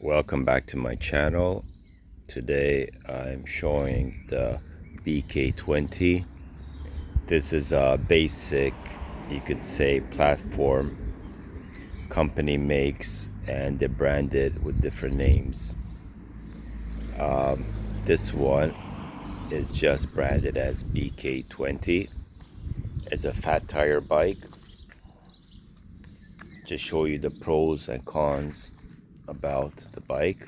Welcome back to my channel. Today I'm showing the BK20. This is a basic, you could say, platform company makes, and they're branded with different names. This one is just branded as BK20. It's a fat tire bike. Just show you the pros and cons about the bike.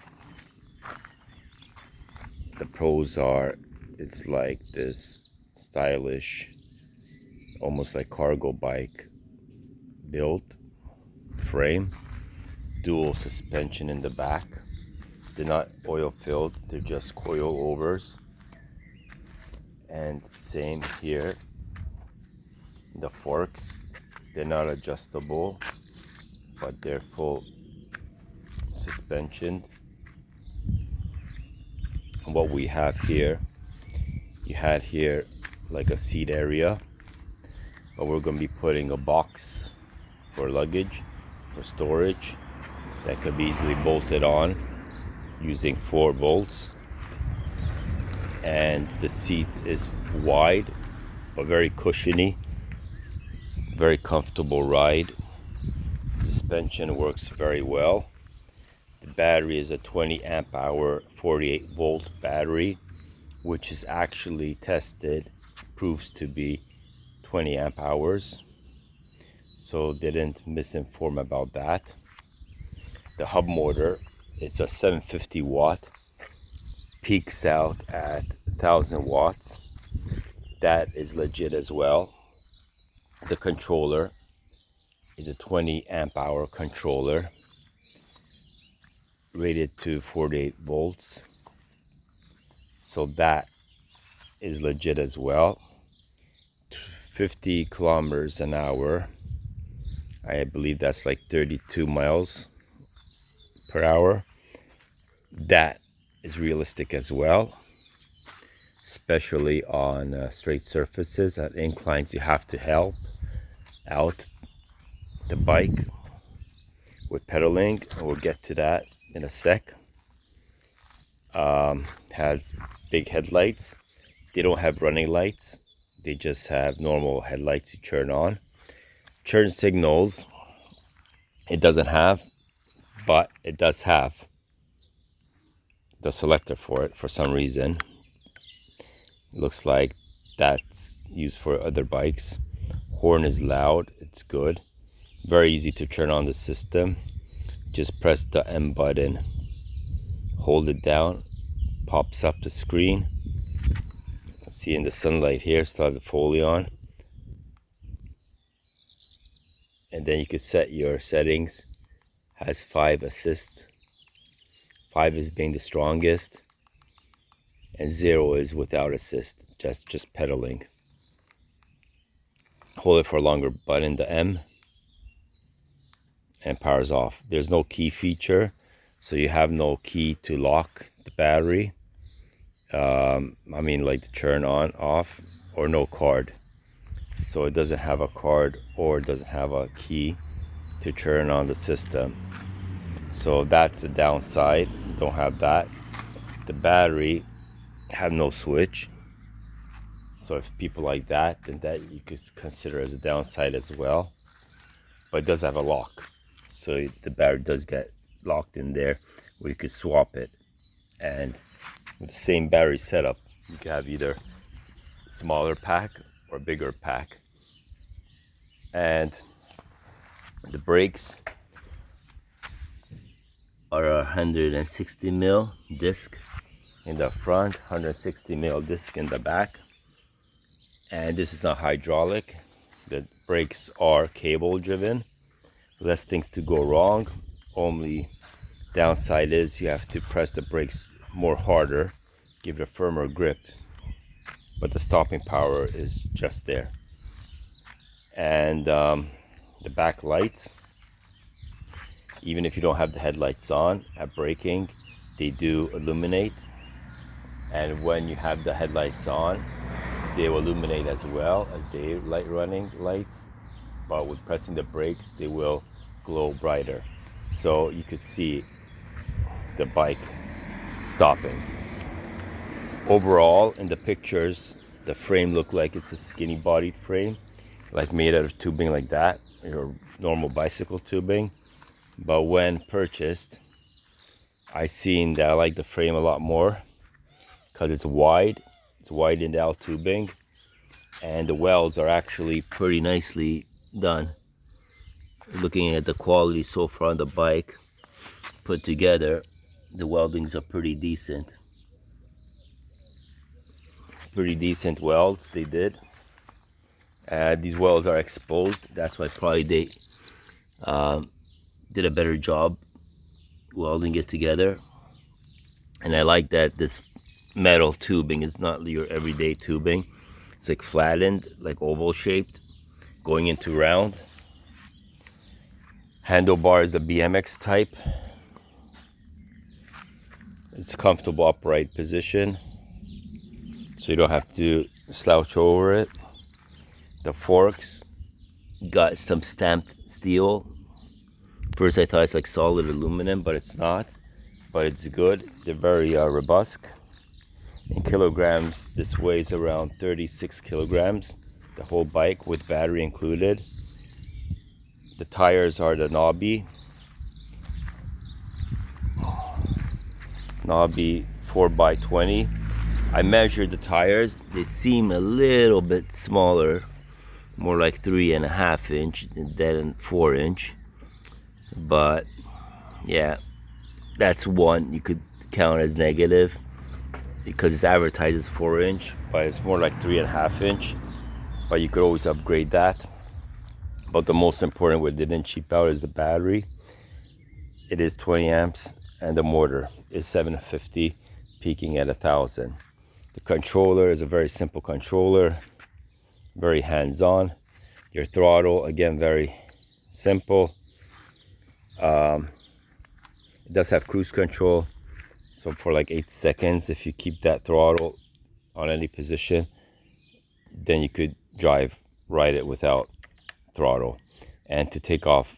The pros are it's like this stylish, almost like cargo bike built frame, dual suspension in the back. They're not oil filled, they're just coilovers. And same here, the forks, they're not adjustable, but they're full suspension. What we have here, you had here like a seat area, but we're going to be putting a box for luggage, for storage, that could be easily bolted on using 4 bolts. And the seat is wide but very cushiony, very comfortable ride. Suspension works very well. The battery is a 20 amp hour 48 volt battery, which is actually tested, proves to be 20 amp hours, so didn't misinform about that. The hub motor is a 750 watt, peaks out at 1000 watts. That is legit as well. The controller is a 20 amp hour controller rated to 48 volts, so that is legit as well. 50 kilometers an hour, I believe that's like 32 miles per hour. That is realistic as well, especially on straight surfaces. At inclines, you have to help out the bike with pedaling. We'll get to that in a sec. Has big headlights. They don't have running lights, they just have normal headlights you turn on. Turn signals it doesn't have, but it does have the selector for it for some reason. It looks like that's used for other bikes. Horn is loud, it's good. Very easy to turn on the system. Just press the M button, hold it down, pops up the screen. See in the sunlight here, still have the Foley on. And then you can set your settings. Has 5 assists. 5 is being the strongest, and 0 is without assist, just pedaling. Hold it for a longer button, the M, and powers off. There's no key feature, so you have no key to lock the battery. I mean, like to turn on, off, or no card. So it doesn't have a card or doesn't have a key to turn on the system. So that's the downside. Don't have that. The battery have no switch. So if people like that, then that you could consider as a downside as well. But it does have a lock, so the battery does get locked in there, where you could swap it. And with the same battery setup, you can have either smaller pack or bigger pack. And the brakes are a 160 mil disc in the front, 160 mil disc in the back. And this is not hydraulic. The brakes are cable driven. Less things to go wrong. Only downside is you have to press the brakes more harder, give it a firmer grip, but the stopping power is just there. And the back lights, even if you don't have the headlights on at braking, they do illuminate. And when you have the headlights on, they will illuminate as well as daylight running lights, but with pressing the brakes they will glow brighter. So you could see the bike stopping. Overall, in the pictures, the frame looked like it's a skinny bodied frame, like made out of tubing like that, your normal bicycle tubing. But when purchased, I seen that I like the frame a lot more because it's widened out tubing, and the welds are actually pretty nicely done. Looking at the quality so far on the bike put together, the weldings are pretty decent. Pretty decent welds they did. These welds are exposed, that's why probably they did a better job welding it together. And I like that this metal tubing is not your everyday tubing. It's like flattened, like oval shaped, going into round. Handlebar is the BMX type. It's a comfortable upright position, so you don't have to slouch over it. The forks got some stamped steel. First I thought it's like solid aluminum, but it's not. But it's good. They're very robust. In kilograms, this weighs around 36 kilograms, the whole bike with battery included. The tires are the knobby 4x20. I measured the tires. They seem a little bit smaller, more like 3.5 inch than 4 inch. But yeah, that's one you could count as negative because it's advertised as 4 inch, but it's more like 3.5 inch. But you could always upgrade that. But the most important, what didn't cheap out, is the battery. It is 20 amps, and the motor is 750, peaking at 1,000. The controller is a very simple controller, very hands-on. Your throttle, again, very simple. It does have cruise control, so for like 8 seconds, if you keep that throttle on any position, then you could ride it without throttle. And to take off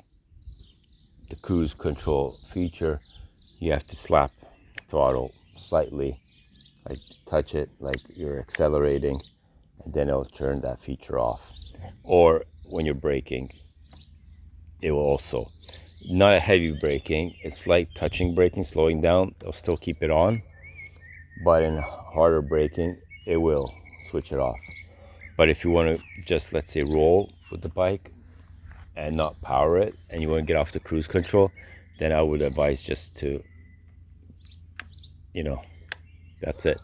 the cruise control feature, you have to slap the throttle slightly, like touch it like you're accelerating, and then it'll turn that feature off. Or when you're braking, it will also. Not a heavy braking, it's light touching braking, slowing down, it'll still keep it on. But in harder braking, it will switch it off. But if you want to just, let's say, roll with the bike and not power it, and you want to get off the cruise control, then I would advise just to, that's it.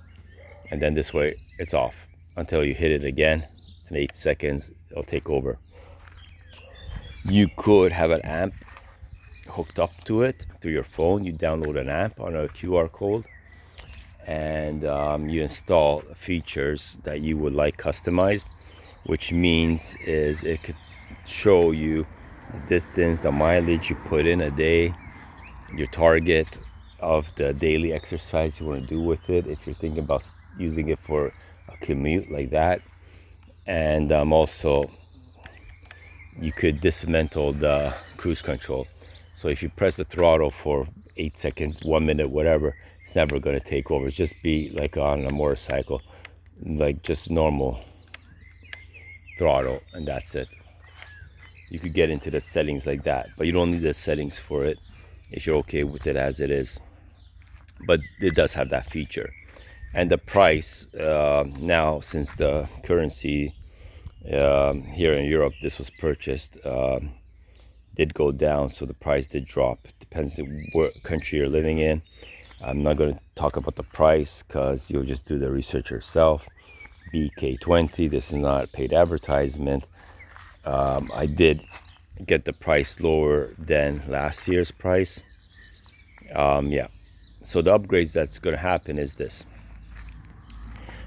And then this way it's off until you hit it again. In 8 seconds, it'll take over. You could have an amp hooked up to it through your phone. You download an app on a QR code, and you install features that you would like customized, which means is it could show you the distance, the mileage you put in a day, your target of the daily exercise you want to do with it, if you're thinking about using it for a commute like that. And also you could dismantle the cruise control. So if you press the throttle for 8 seconds, 1 minute, whatever, it's never going to take over. It's just be like on a motorcycle, like just normal throttle, and that's it. You could get into the settings like that, but you don't need the settings for it if you're okay with it as it is. But it does have that feature. And the price now, since the currency here in Europe, this was purchased, did go down, so the price did drop. It depends on what country you're living in. I'm not going to talk about the price because you'll just do the research yourself. BK20, this is not a paid advertisement. I did get the price lower than last year's price. Yeah, so the upgrades that's going to happen is this.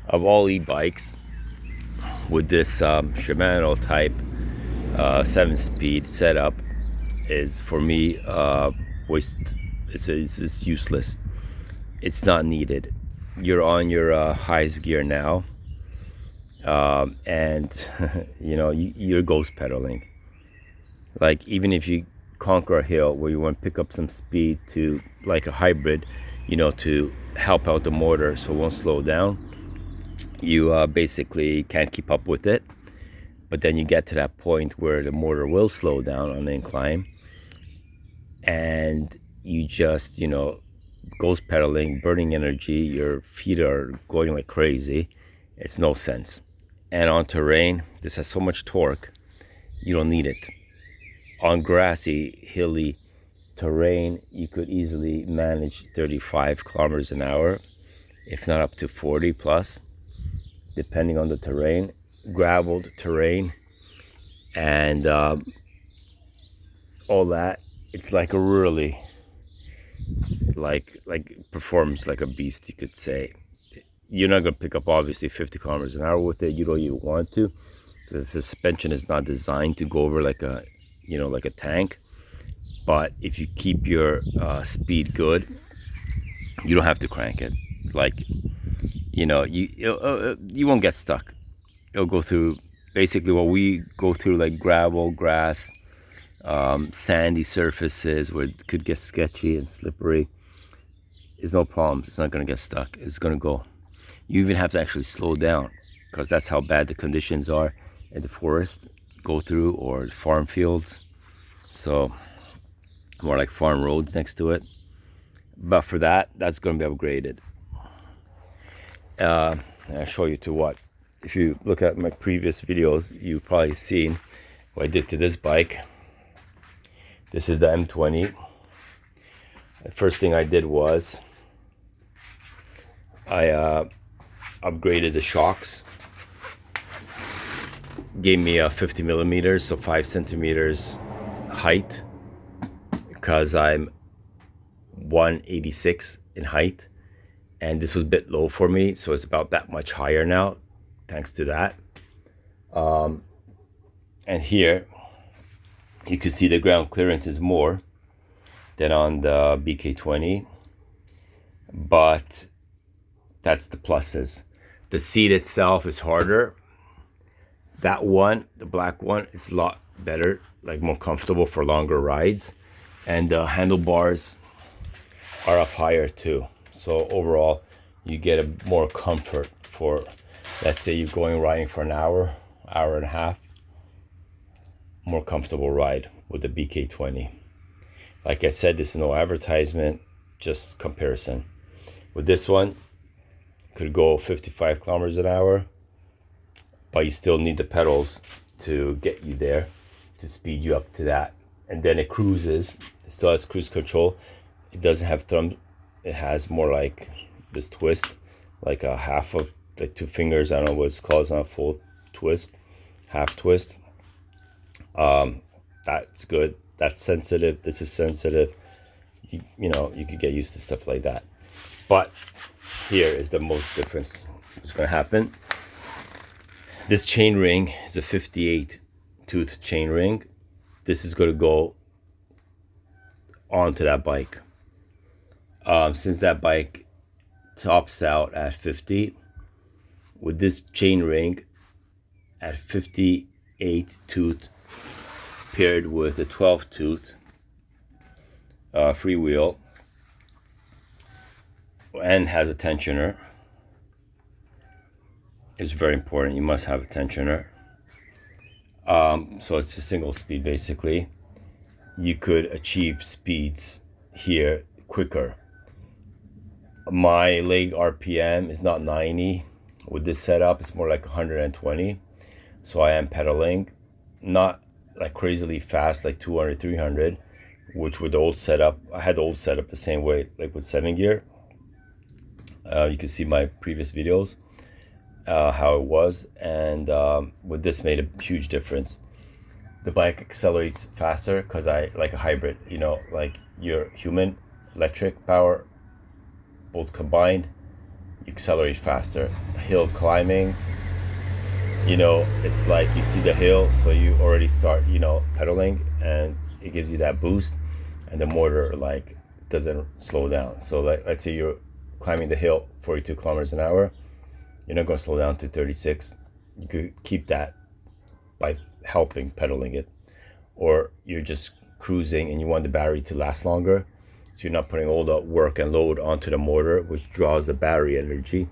Of all e-bikes, with this Shimano type 7-speed setup, is for me waste. It's useless. It's not needed. You're on your highest gear now, and you're ghost pedaling. Like, even if you conquer a hill where you want to pick up some speed to like a hybrid, you know, to help out the motor so it won't slow down. You basically can't keep up with it, but then you get to that point where the motor will slow down on the incline, and you just, you know, ghost pedaling, burning energy, your feet are going like crazy. It's no sense. And on terrain, this has so much torque, you don't need it. On grassy, hilly terrain, you could easily manage 35 kilometers an hour, if not up to 40 plus, depending on the terrain. Graveled terrain and all that, it's like a really like performs like a beast, you could say. You're not going to pick up obviously 50 kilometers an hour with it. You don't even want to, because the suspension is not designed to go over like a, you know, like a tank. But if you keep your speed good, you don't have to crank it. Like, you know, you won't get stuck. It'll go through basically what we go through, like gravel, grass, sandy surfaces where it could get sketchy and slippery. Is no problems. It's not going to get stuck. It's going to go. You even have to actually slow down, because that's how bad the conditions are in the forest go through, or farm fields. So more like farm roads next to it. But for that, that's going to be upgraded. I'll show you to what. If you look at my previous videos, you've probably seen what I did to this bike. This is the M20. The first thing I did was I upgraded the shocks. Gave me a 50 millimeters, so 5 centimeters height, because I'm 186 in height, and this was a bit low for me, so it's about that much higher now, thanks to that. And here you can see the ground clearance is more than on the BK20, but that's the pluses. The seat itself is harder. That one, the black one, is a lot better, like more comfortable for longer rides. And the handlebars are up higher too. So overall, you get a more comfort for, let's say you're going riding for an hour, hour and a half, more comfortable ride with the BK20. Like I said, this is no advertisement, just comparison. With this one, could go 55 kilometers an hour, but you still need the pedals to get you there, to speed you up to that. And then it cruises. It still has cruise control. It doesn't have thumb. It has more like this twist, like a half of, like 2 fingers. I don't know what it's called. It's not a full twist, half twist. That's good. That's sensitive. This is sensitive. You know, you could get used to stuff like that. But here is the most difference. What's going to happen? This chain ring is a 58 tooth chain ring. This is going to go onto that bike. Since that bike tops out at 50, with this chain ring at 58 tooth paired with a 12 tooth freewheel, and has a tensioner. It's very important. You must have a tensioner. So it's a single speed basically. You could achieve speeds here quicker. My leg RPM is not 90. With this setup, it's more like 120. So I am pedaling, not like crazily fast, like 200, 300, which with the old setup, I had the old setup the same way, like with 7 gear. You can see my previous videos, how it was, and with this made a huge difference. The bike accelerates faster because I like a hybrid, you know, like your human electric power, both combined, you accelerate faster. Hill climbing, you know, it's like you see the hill, so you already start, you know, pedaling, and it gives you that boost, and the motor like doesn't slow down. So like, let's say you're climbing the hill 42 kilometers an hour, you're not going to slow down to 36. You could keep that by helping pedaling it, or you're just cruising and you want the battery to last longer, So you're not putting all the work and load onto the motor, which draws the battery energy.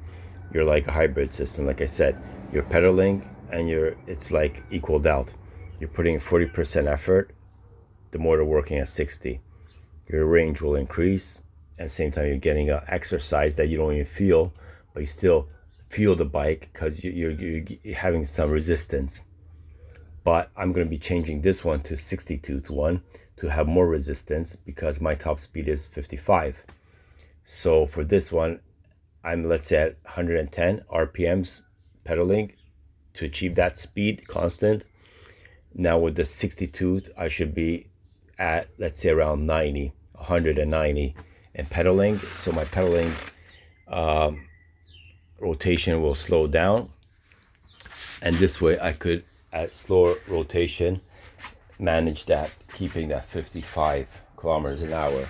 You're like a hybrid system. Like I said, you're pedaling and it's like equaled out. You're putting 40% effort, the motor working at 60. Your range will increase, and same time you're getting an exercise that you don't even feel, but you still feel the bike because you're having some resistance. But I'm going to be changing this one to 62 to 1 to have more resistance because my top speed is 55. So for this one, I'm, let's say, at 110 RPMs pedaling to achieve that speed constant. Now with the 62, I should be at, let's say, around 90, 190 and pedaling. So my pedaling rotation will slow down. And this way I could, at slower rotation, manage that, keeping that 55 kilometers an hour.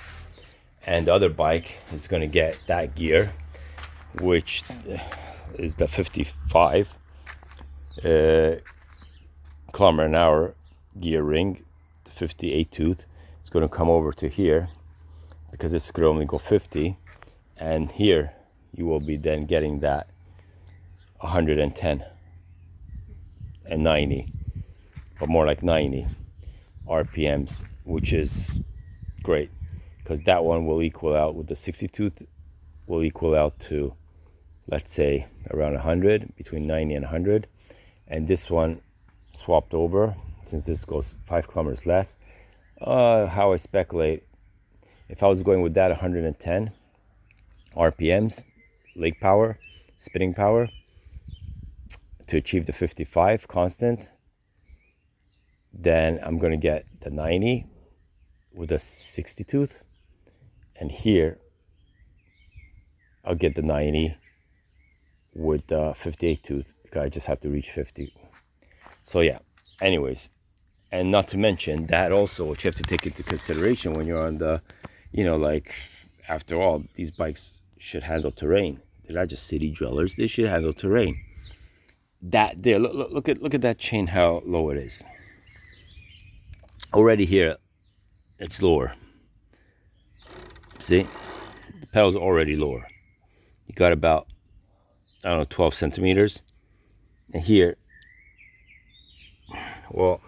And the other bike is going to get that gear, which is the 55 kilometer an hour gear ring, the 58 tooth. It's going to come over to here because this could only go 50, and here you will be then getting that 110 and 90, but more like 90 RPMs, which is great because that one will equal out with the 62 will equal out to, let's say, around 100, between 90 and 100. And this one swapped over, since this goes 5 kilometers less. How I speculate, if I was going with that 110 RPMs, leg power, spinning power, to achieve the 55 constant, then I'm going to get the 90 with a 60 tooth, and here I'll get the 90 with the 58 tooth because I just have to reach 50. So yeah, anyways, and not to mention that also, what you have to take into consideration when you're on the, like, after all, these bikes should handle terrain. They're not just city dwellers, they should handle terrain. That there, look at that chain, how low it is. Already here, it's lower. See, the pedal's already lower. You got about, I don't know, 12 centimeters. And here, well,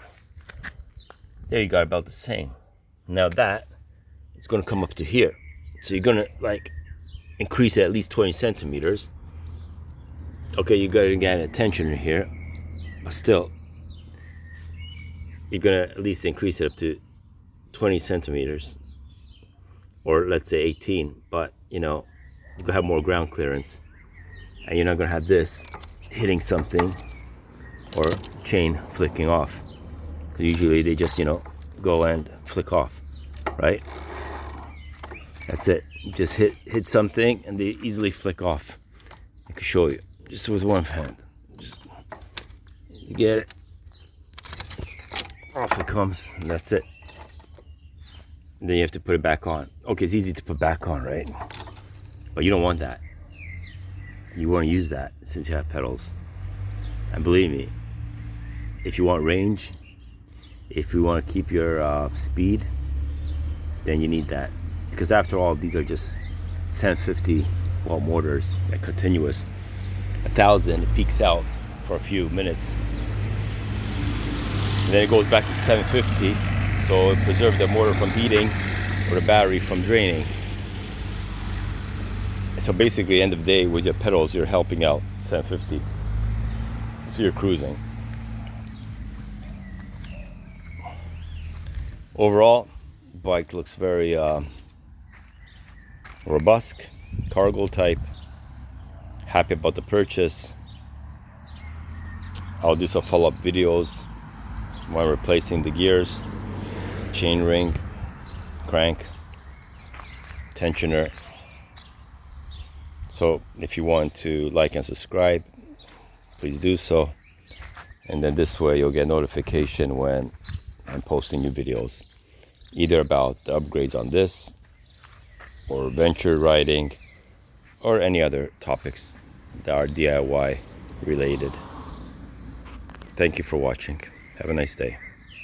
there you got about the same. Now that is going to come up to here. So you're going to, like, increase it at least 20 centimeters. Okay, you got to get a tensioner here, but still, you're going to at least increase it up to 20 centimeters, or let's say 18, but you're going to have more ground clearance, and you're not going to have this hitting something or chain flicking off, because usually they just go and flick off, right? That's it. Just hit something and they easily flick off. I can show you just with one hand. Just, you get it, off it comes, and that's it. And then you have to put it back on. Okay, it's easy to put back on, right? But you don't want that. You want to use that since you have pedals. And believe me, if you want range, if you want to keep your speed, then you need that. Because after all, these are just 750 watt motors, like continuous. 1,000, it peaks out for a few minutes. And then it goes back to 750, so it preserves the motor from heating or the battery from draining. So basically, end of the day, with your pedals, you're helping out 750. So you're cruising. Overall, bike looks very robust, cargo type. Happy about the purchase. I'll do some follow-up videos when replacing the gears, chain ring, crank, tensioner. So if you want to like and subscribe, please do so. And then this way you'll get notification when I'm posting new videos, either about the upgrades on this, or venture riding, or any other topics that are DIY related. Thank you for watching. Have a nice day.